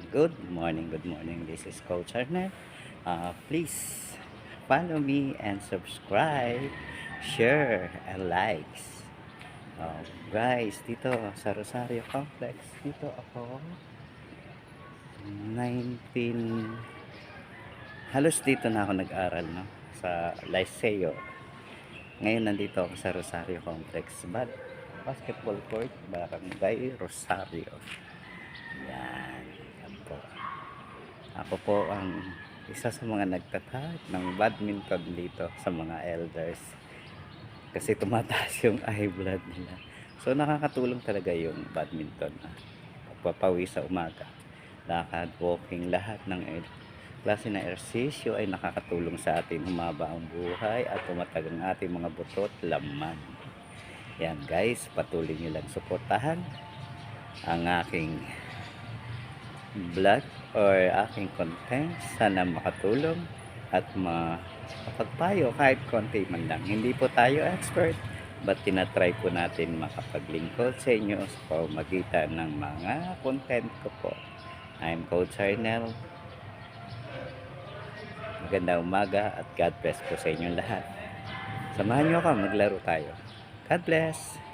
Good morning. This is Coach Arnett. Please follow me and subscribe, share, and likes. Guys, dito sa Rosario Complex, dito ako 19 halos dito na ako nag-aral, no? Sa Liceo. Ngayon nandito ako sa Rosario Complex, basketball court, Barangay Rosario. Yan po. Ako po ang isa sa mga nagtatag ng badminton dito sa mga elders. Kasi tumataas yung high blood nila. So nakakatulong talaga yung badminton. Pagpapawi sa umaga. Lakad, walking, lahat ng klase na ehersisyo ay nakakatulong sa atin humaba ang buhay at tumatag ang ating mga butot, laman. Yan guys, patuloy nyo lang suportahan ang aking vlog or aking content. Sana makatulong at makapagpayo kahit konti man lang. Hindi po tayo expert, but tinatry po natin makapaglingkod sa inyo sa pamamagitan ng mga content ko po. I'm Coach Arnel. Magandang umaga at God bless po sa inyong lahat. Samahan nyo ako, maglaro tayo. God bless!